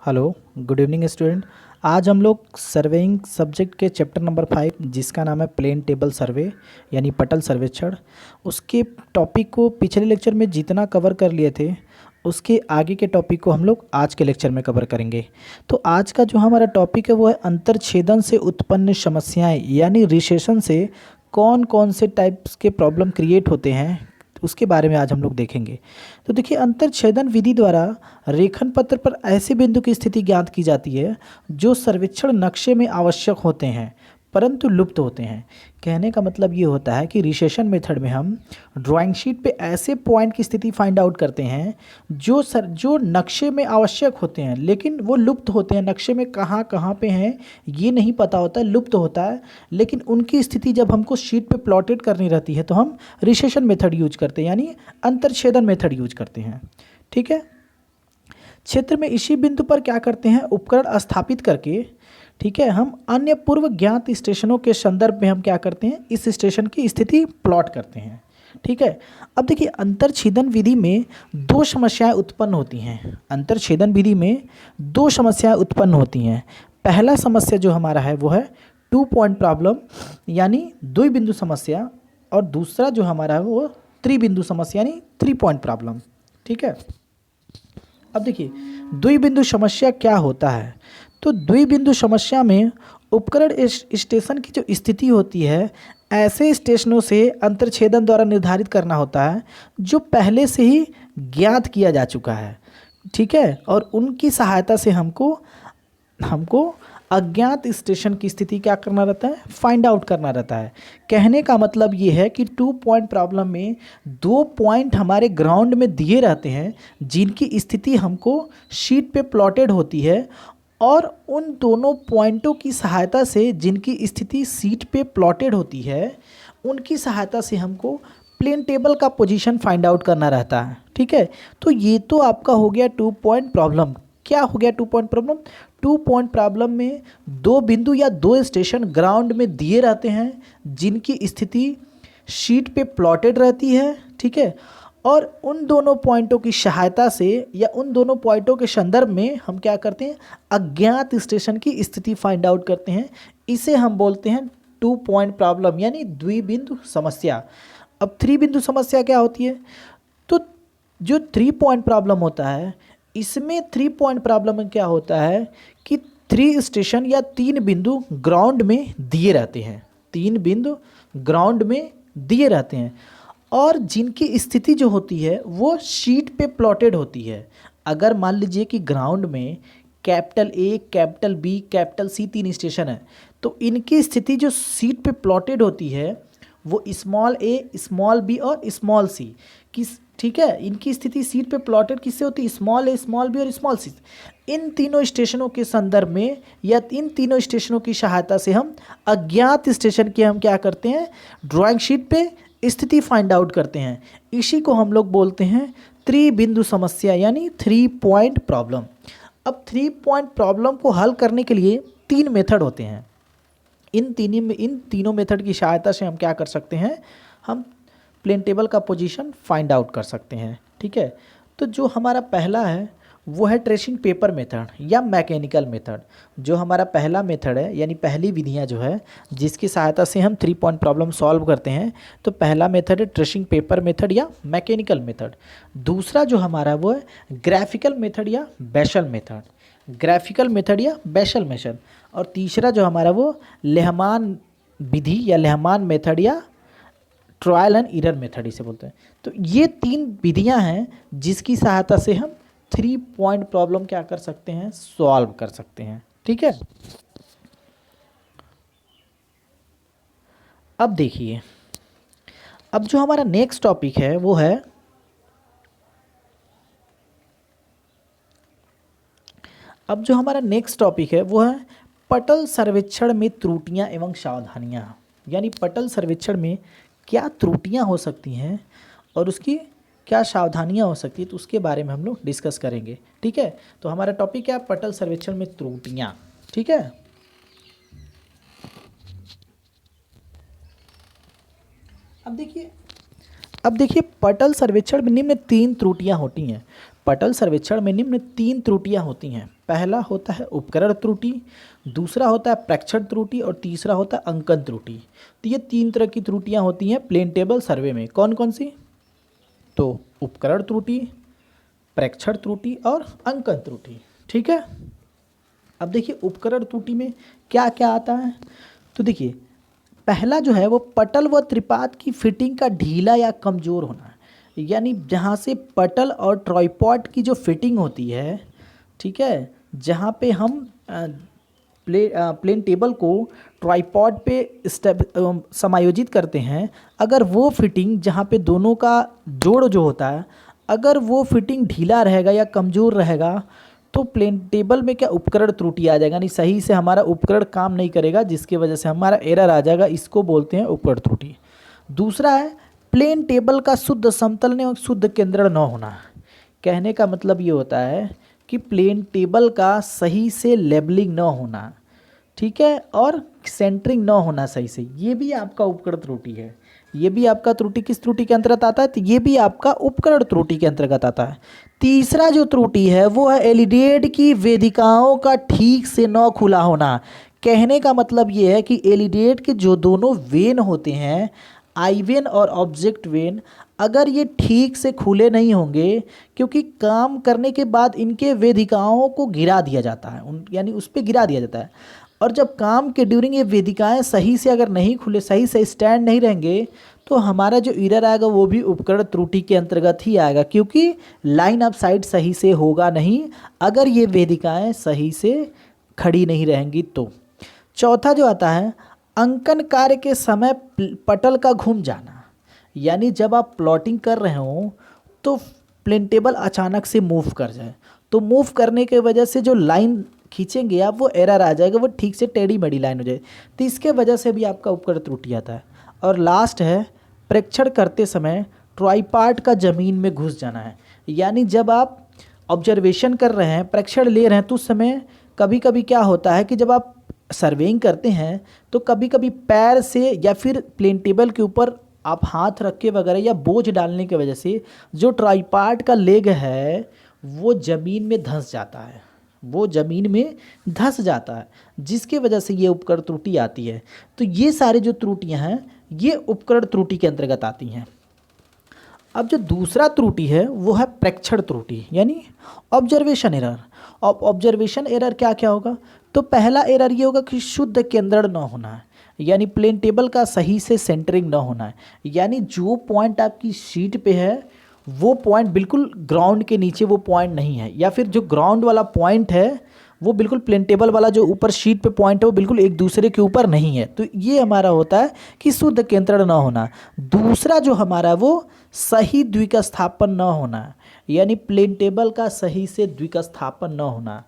Hello, good evening student. आज हम लोग सर्वेइंग सब्जेक्ट के चैप्टर नंबर 5 जिसका नाम है प्लेन टेबल सर्वे यानी पटल सर्वेक्षण, उसके टॉपिक को पिछले लेक्चर में जितना कवर कर लिए थे उसके आगे के टॉपिक को हम लोग आज के लेक्चर में कवर करेंगे। तो आज का जो हमारा टॉपिक है वो है अंतर्छेदन से उत्पन्न समस्याएं यानी रिसेशन से कौन कौन से टाइप्स के प्रॉब्लम क्रिएट होते हैं, उसके बारे में आज हम लोग देखेंगे। तो देखिए, अंतर्छेदन विधि द्वारा रेखन पत्र पर ऐसे बिंदु की स्थिति ज्ञात की जाती है जो सर्वेक्षण नक्शे में आवश्यक होते हैं परंतु लुप्त होते हैं। कहने का मतलब ये होता है कि रिसेशन मेथड में हम ड्राइंग शीट पे ऐसे पॉइंट की स्थिति फाइंड आउट करते हैं जो नक्शे में आवश्यक होते हैं लेकिन वो लुप्त होते हैं। नक्शे में कहाँ कहाँ पे हैं ये नहीं पता होता है, लुप्त होता है, लेकिन उनकी स्थिति जब हमको शीट पे प्लॉटेड करनी रहती है तो हम रिसेशन मेथड यूज करते हैं यानी अंतर्छेदन मेथड यूज करते हैं। ठीक है, क्षेत्र में इसी बिंदु पर क्या करते हैं, उपकरण स्थापित करके, ठीक है, हम अन्य पूर्व ज्ञात स्टेशनों के संदर्भ में हम क्या करते हैं, इस स्टेशन की स्थिति प्लॉट करते हैं। ठीक है, अब देखिए, अंतर्छेदन विधि में दो समस्याएं उत्पन्न होती हैं। अंतर्छेदन विधि में दो समस्याएं उत्पन्न होती हैं। पहला समस्या जो हमारा है वो है 2 पॉइंट प्रॉब्लम यानी द्विबिंदु समस्या, और दूसरा जो हमारा है वो त्रिबिंदु समस्या यानी 3 पॉइंट प्रॉब्लम। ठीक है, अब देखिए, द्विबिंदु समस्या क्या होता है। तो द्विबिंदु समस्या में उपकरण स्टेशन की जो स्थिति होती है ऐसे स्टेशनों से अंतर्छेदन द्वारा निर्धारित करना होता है जो पहले से ही ज्ञात किया जा चुका है। ठीक है, और उनकी सहायता से हमको हमको अज्ञात स्टेशन की स्थिति क्या करना रहता है, फाइंड आउट करना रहता है। कहने का मतलब ये है कि 2 पॉइंट प्रॉब्लम में 2 पॉइंट हमारे ग्राउंड में दिए रहते हैं जिनकी स्थिति हमको शीट पे प्लॉटेड होती है, और उन दोनों पॉइंटों की सहायता से जिनकी स्थिति शीट पे प्लॉटेड होती है उनकी सहायता से हमको प्लेन टेबल का पोजीशन फाइंड आउट करना रहता है। ठीक है, तो ये तो आपका हो गया 2 पॉइंट प्रॉब्लम। क्या हो गया 2 पॉइंट प्रॉब्लम? 2 पॉइंट प्रॉब्लम में 2 बिंदु या 2 स्टेशन ग्राउंड में दिए रहते हैं जिनकी स्थिति शीट पे प्लॉटेड रहती है। ठीक है, और उन दोनों पॉइंटों की सहायता से या उन दोनों पॉइंटों के संदर्भ में हम क्या करते हैं, अज्ञात स्टेशन की स्थिति फाइंड आउट करते हैं। इसे हम बोलते हैं 2 पॉइंट प्रॉब्लम यानी द्विबिंदु समस्या। अब 3 बिंदु समस्या क्या होती है? तो जो 3 पॉइंट प्रॉब्लम होता है इसमें 3 पॉइंट प्रॉब्लम में क्या होता है कि 3 स्टेशन या 3 बिंदु ग्राउंड में दिए रहते हैं। 3 बिंदु ग्राउंड में दिए रहते हैं और जिनकी स्थिति जो होती है वो शीट पे प्लॉटेड होती है। अगर मान लीजिए कि ग्राउंड में capital A, capital B, capital C 3 station है, तो इनकी स्थिति जो शीट पे प्लॉटेड होती है वो स्मॉल ए, स्मॉल बी और स्मॉल सी किस, ठीक है, इनकी स्थिति सीट पे प्लॉटेड किससे होती है, स्मॉल ए, स्मॉल बी और स्मॉल सी। इन तीनों स्टेशनों के संदर्भ में या इन तीनों स्टेशनों की सहायता से हम अज्ञात स्टेशन की हम क्या करते हैं, ड्राइंग शीट पे स्थिति फाइंड आउट करते हैं। इसी को हम लोग बोलते हैं त्रिबिंदु समस्या यानी 3 पॉइंट प्रॉब्लम। अब 3 पॉइंट प्रॉब्लम को हल करने के लिए 3 मेथड होते हैं। इन तीनों मेथड की सहायता से हम क्या कर सकते हैं, हम प्लेन टेबल का पोजीशन फाइंड आउट कर सकते हैं। ठीक है, तो जो हमारा पहला है वो है ट्रेसिंग पेपर मेथड या मैकेनिकल मेथड। जो हमारा पहला मेथड है यानी पहली विधियां जो है जिसकी सहायता से हम 3 पॉइंट प्रॉब्लम सॉल्व करते हैं, तो पहला मेथड है ट्रेसिंग पेपर मेथड या मैकेनिकल मेथड। दूसरा जो हमारा वो है ग्राफिकल मेथड या बेशल मेथड, ग्राफिकल मेथड या बेशल मेथड। और तीसरा जो हमारा वो लेहमान विधि या लेहमान मेथड या ट्रायल एंड एरर मेथड इसे बोलते हैं। तो ये 3 विधियां हैं जिसकी सहायता से हम 3 पॉइंट प्रॉब्लम क्या कर सकते हैं, सॉल्व कर सकते हैं। ठीक है, अब देखिए, अब जो हमारा नेक्स्ट टॉपिक है वो है पटल सर्वेक्षण में त्रुटियां एवं सावधानियां। यानी पटल सर्वेक्षण में क्या त्रुटियां हो सकती हैं और उसकी क्या सावधानियां हो सकती है, तो उसके बारे में हम लोग डिस्कस करेंगे। ठीक है, तो हमारा टॉपिक क्या है, पटल सर्वेक्षण में त्रुटियां। ठीक है, अब देखिए पटल सर्वेक्षण में निम्न 3 त्रुटियां होती हैं। पटल सर्वेक्षण में निम्न 3 त्रुटियां होती हैं। पहला होता है उपकरण त्रुटि, दूसरा होता है प्रेक्षण त्रुटि और तीसरा होता है अंकन त्रुटि। तो ये 3 तरह की त्रुटियां होती हैं प्लेन टेबल सर्वे में। कौन कौन सी? तो उपकरण त्रुटि, प्रेक्षण त्रुटि और अंकन त्रुटि। ठीक है। अब देखिए उपकरण त्रुटि में क्या क्या आता है। तो देखिए पहला जो है वो पटल व त्रिपाद की फिटिंग का ढीला या कमज़ोर होना, यानी जहाँ से पटल और ट्राइपॉड की जो फिटिंग होती है, ठीक है, जहाँ पे हम प्लेन टेबल को ट्राइपॉड पे समायोजित करते हैं, अगर वो फिटिंग जहाँ पे दोनों का जोड़ जो होता है, अगर वो फिटिंग ढीला रहेगा या कमज़ोर रहेगा तो प्लेन टेबल में क्या उपकरण त्रुटि आ जाएगा, नहीं सही से हमारा उपकरण काम नहीं करेगा, जिसकी वजह से हमारा एरर आ जाएगा। इसको बोलते हैं उपकरण त्रुटि। दूसरा है प्लेन टेबल का शुद्ध समतल एवं शुद्ध केंद्रण न होना। कहने का मतलब ये होता है कि प्लेन टेबल का सही से लेबलिंग न होना, ठीक है, और सेंटरिंग न होना सही से, ये भी आपका उपकरण त्रुटि है। ये भी आपका त्रुटि किस त्रुटि के अंतर्गत आता है? तो ये भी आपका उपकरण त्रुटि के अंतर्गत आता है। तीसरा जो त्रुटि है वो है एलईडी की वेदिकाओं का ठीक से न खुला होना। कहने का मतलब ये है कि एलईडी के जो दोनों वेन होते हैं, आई वेन और ऑब्जेक्ट वेन, अगर ये ठीक से खुले नहीं होंगे, क्योंकि काम करने के बाद इनके वेदिकाओं को गिरा दिया जाता है, यानी उस पर गिरा दिया जाता है, और जब काम के ड्यूरिंग ये वेदिकाएं सही से अगर नहीं खुले, सही से स्टैंड नहीं रहेंगे, तो हमारा जो एरर आएगा वो भी उपकरण त्रुटि के अंतर्गत ही आएगा, क्योंकि लाइन ऑफ साइट सही से होगा नहीं अगर ये वेदिकाएं सही से खड़ी नहीं रहेंगी तो। चौथा जो आता है अंकन कार्य के समय पटल का घूम जाना, यानी जब आप प्लॉटिंग कर रहे हो तो प्लेन टेबल अचानक से मूव कर जाए, तो मूव करने के वजह से जो लाइन खींचेंगे आप वो एरर आ जाएगा, वो ठीक से टेढ़ी मेढ़ी लाइन हो जाए, तो इसके वजह से भी आपका उपकरण त्रुटि आता है। और लास्ट है प्रेक्षण करते समय ट्राइपॉड का ज़मीन में घुस जाना है, यानी जब आप ऑब्जर्वेशन कर रहे हैं, प्रेक्षण ले रहे हैं, तो उस समय कभी कभी क्या होता है कि जब आप सर्वेइंग करते हैं तो कभी कभी पैर से या फिर प्लेन टेबल के ऊपर आप हाथ रख के वगैरह या बोझ डालने की वजह से जो ट्राइपॉड का लेग है वो ज़मीन में धंस जाता है, वो ज़मीन में धंस जाता है, जिसके वजह से ये उपकरण त्रुटि आती है। तो ये सारे जो त्रुटियां हैं ये उपकरण त्रुटि के अंतर्गत आती हैं। अब जो दूसरा त्रुटि है वो है प्रेक्षण त्रुटि, यानी ऑब्जर्वेशन एरर। अब ऑब्जर्वेशन एरर क्या क्या होगा? तो पहला एरर ये होगा कि शुद्ध केंद्रण न होना है, यानी प्लेन टेबल का सही से सेंटरिंग न होना है, यानी जो पॉइंट आपकी शीट पे है वो पॉइंट बिल्कुल ग्राउंड के नीचे वो पॉइंट नहीं है, या फिर जो ग्राउंड वाला पॉइंट है वो बिल्कुल प्लेन टेबल वाला जो ऊपर शीट पे पॉइंट है वो बिल्कुल एक दूसरे के ऊपर नहीं है। तो ये हमारा होता है कि शुद्ध केंद्रण न होना। दूसरा जो हमारा वो सही द्विकस्थापन न होना, यानी प्लेन टेबल का सही से द्विकस्थापन न होना।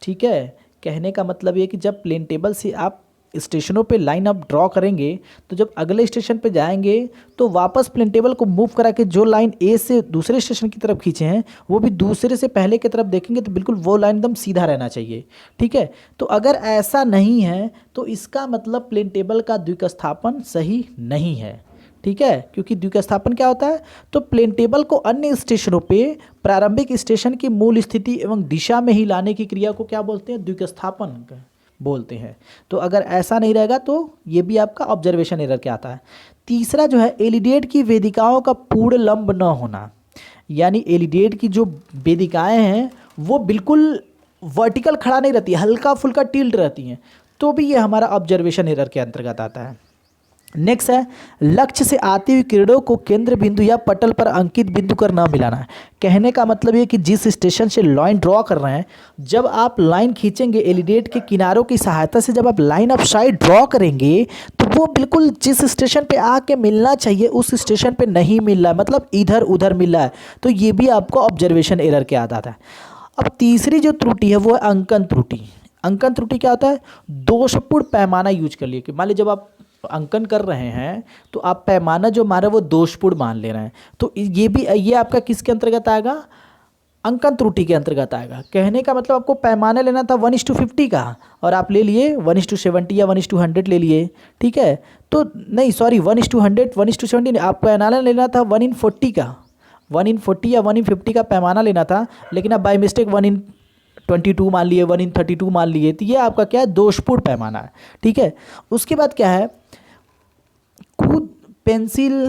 ठीक है, कहने का मतलब ये कि जब प्लेन टेबल से आप स्टेशनों पे लाइन अप ड्रॉ करेंगे तो जब अगले स्टेशन पे जाएंगे तो वापस प्लेन टेबल को मूव करा के जो लाइन ए से दूसरे स्टेशन की तरफ खींचे हैं वो भी दूसरे से पहले की तरफ देखेंगे तो बिल्कुल वो लाइन एकदम सीधा रहना चाहिए। ठीक है, तो अगर ऐसा नहीं है तो इसका मतलब प्लेन टेबल का द्विकस्थापन सही नहीं है। ठीक है, क्योंकि द्विकस्थापन क्या होता है? तो प्लेन टेबल को अन्य स्टेशनों पे प्रारंभिक स्टेशन की मूल स्थिति एवं दिशा में ही लाने की क्रिया को क्या बोलते हैं? द्विकस्थापन बोलते हैं। तो अगर ऐसा नहीं रहेगा तो ये भी आपका ऑब्जर्वेशन एरर क्या आता है। तीसरा जो है एलिडेट की वेदिकाओं का पूर्ण लंब न होना, यानी एलिडेट की जो वेदिकाएं हैं वो बिल्कुल वर्टिकल खड़ा नहीं रहती, हल्का फुल्का टिल्ट रहती हैं, तो भी ये हमारा ऑब्जर्वेशन एरर के अंतर्गत आता है। नेक्स्ट है लक्ष्य से आती हुई किरणों को केंद्र बिंदु या पटल पर अंकित बिंदु कर ना मिलाना है। कहने का मतलब ये कि जिस स्टेशन से लाइन ड्रॉ कर रहे हैं, जब आप लाइन खींचेंगे एलिडेट के किनारों की सहायता से, जब आप लाइन ऑफ साइट ड्रॉ करेंगे तो वो बिल्कुल जिस स्टेशन पे आके मिलना चाहिए उस स्टेशन पे नहीं मिल रहा है, मतलब इधर उधर मिल रहा है, तो ये भी आपको ऑब्जर्वेशन एरर के आता है। अब तीसरी जो त्रुटि है वो है अंकन त्रुटि। अंकन त्रुटि क्या होता है? दोषपूर्ण पैमाना यूज कर लिए कि मान लीजिए जब आप अंकन कर रहे हैं तो आप पैमाना जो मारे वो दोषपूर्ण मान ले रहे हैं, तो ये आपका किसके अंतर्गत आएगा? अंकन त्रुटि के अंतर्गत आएगा। कहने का मतलब आपको पैमाना लेना था 1:50 का और आप ले लिए 1:70 या 1:100 ले लिए। ठीक है, तो नहीं सॉरी 1:100 1:70 आपको पैमाना लेना था 1:40 का 1/40 या 1/50 का पैमाना लेना था, लेकिन अब बाई मिस्टेक 1/22 मान लिए, 1/32 मान लिए, तो ये आपका क्या है, दोषपूर्ण पैमाना है। ठीक है। उसके बाद क्या है, कूद पेंसिल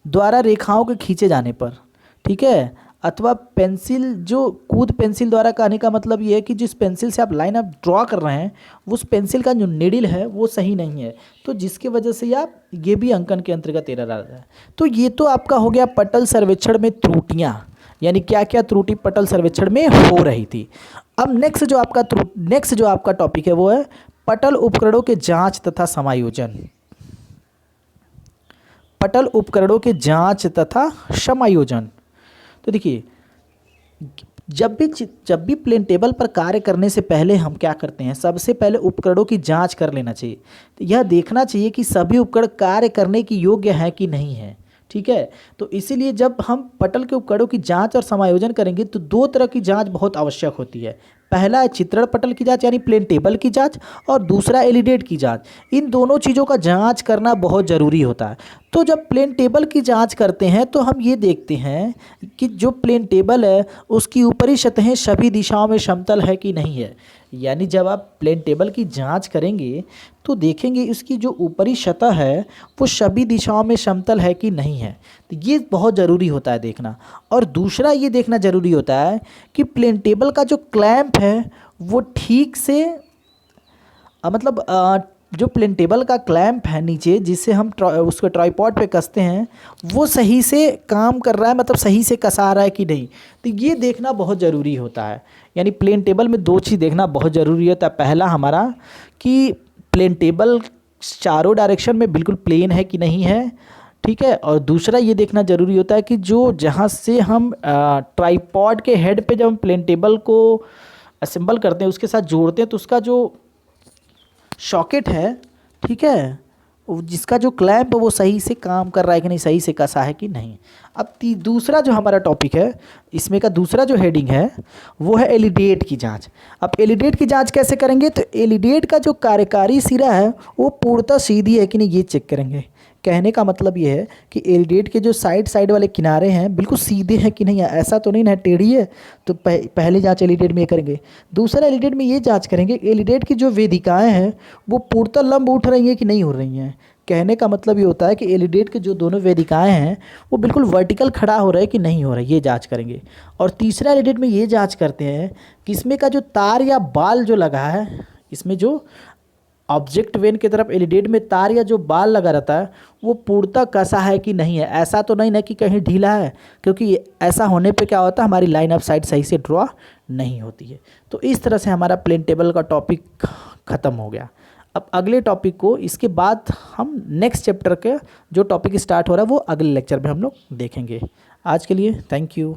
द्वारा रेखाओं के खींचे जाने पर, ठीक है, अथवा पेंसिल जो कूद पेंसिल द्वारा, कहने का मतलब ये है कि जिस पेंसिल से आप लाइन आप ड्रॉ कर रहे हैं उस पेंसिल का जो निडिल है वो सही नहीं है, तो जिसकी वजह से आप ये भी अंकन के अंतर्गत एरर आ रहा है। तो ये तो आपका हो गया पटल सर्वेक्षण में त्रुटियाँ, यानी क्या क्या त्रुटि पटल सर्वेक्षण में हो रही थी। अब नेक्स्ट जो आपका टॉपिक है वो है पटल उपकरणों के जांच तथा समायोजन। पटल उपकरणों के जांच तथा समायोजन। तो देखिए, जब भी प्लेन टेबल पर कार्य करने से पहले हम क्या करते हैं, सबसे पहले उपकरणों की जांच कर लेना चाहिए। तो यह देखना चाहिए कि सभी उपकरण कार्य करने की योग्य हैं कि नहीं है। ठीक है। तो इसीलिए जब हम पटल के उपकरणों की जांच और समायोजन करेंगे तो दो तरह की जांच बहुत आवश्यक होती है। पहला है चित्रण पटल की जांच यानी प्लेन टेबल की जांच, और दूसरा एलिडेट की जांच। इन दोनों चीज़ों का जांच करना बहुत ज़रूरी होता है। तो जब प्लेन टेबल की जांच करते हैं तो हम ये देखते हैं कि जो प्लेन टेबल है उसकी ऊपरी सतहें सभी दिशाओं में समतल है कि नहीं है। यानी जब आप प्लेन टेबल की जांच करेंगे तो देखेंगे इसकी जो ऊपरी सतह है वो सभी दिशाओं में समतल है कि नहीं है। तो ये बहुत ज़रूरी होता है देखना। और दूसरा ये देखना ज़रूरी होता है कि प्लेन टेबल का जो क्लैंप है वो ठीक से मतलब जो प्लेन टेबल का क्लैंप है नीचे, जिससे हम उसको ट्राइपॉड पे कसते हैं, वो सही से काम कर रहा है, मतलब सही से कसा रहा है कि नहीं। तो ये देखना बहुत ज़रूरी होता है। यानी प्लेन टेबल में दो चीज़ देखना बहुत ज़रूरी होता है। पहला हमारा कि प्लेन टेबल चारों डायरेक्शन में बिल्कुल प्लेन है कि नहीं है। ठीक है। और दूसरा ये देखना ज़रूरी होता है कि जो जहाँ से हम ट्राइपॉड के हेड पे जब हम प्लेन टेबल को असेंबल करते हैं, उसके साथ जोड़ते हैं, तो उसका जो सॉकेट है, ठीक है, जिसका जो क्लैंप है वो सही से काम कर रहा है कि नहीं, सही से कसा है कि नहीं। अब दूसरा जो हमारा टॉपिक है, इसमें का दूसरा जो हेडिंग है वो है एलिडेट की जांच। अब एलिडेट की जांच कैसे करेंगे, तो एलिडेट का जो कार्यकारी सिरा है वो पूर्णतः सीधी है कि नहीं ये चेक करेंगे। कहने का मतलब ये है कि एलिडेट के जो साइड वाले किनारे हैं बिल्कुल सीधे हैं कि नहीं है, ऐसा तो नहीं ना टेढ़ी है। तो पहली जांच एलिडेट में ये करेंगे। दूसरा एलिडेट में ये जांच करेंगे एलिडेट की जो वेदिकाएं हैं वो पूर्णतः लंब उठ रही हैं कि नहीं हो रही हैं। कहने का मतलब ये होता है कि एलिडेट के जो दोनों वेदिकाएं हैं वो बिल्कुल वर्टिकल खड़ा हो रहा है कि नहीं हो रहा है, ये जांच करेंगे। और तीसरा एलिडेट में ये जांच करते हैं कि इसमें का जो तार या बाल जो लगा है, इसमें जो ऑब्जेक्ट वेन की तरफ एलिडेट में तार या जो बाल लगा रहता है वो पूर्णतः कसा है कि नहीं है। ऐसा तो नहीं ना कि कहीं ढीला है, क्योंकि ऐसा होने पे क्या होता है, हमारी लाइन ऑफ साइट सही से ड्रॉ नहीं होती है। तो इस तरह से हमारा प्लेन टेबल का टॉपिक ख़त्म हो गया। अब अगले टॉपिक को इसके बाद हम नेक्स्ट चैप्टर के जो टॉपिक स्टार्ट हो रहा है वो अगले लेक्चर में हम लोग देखेंगे। आज के लिए थैंक यू।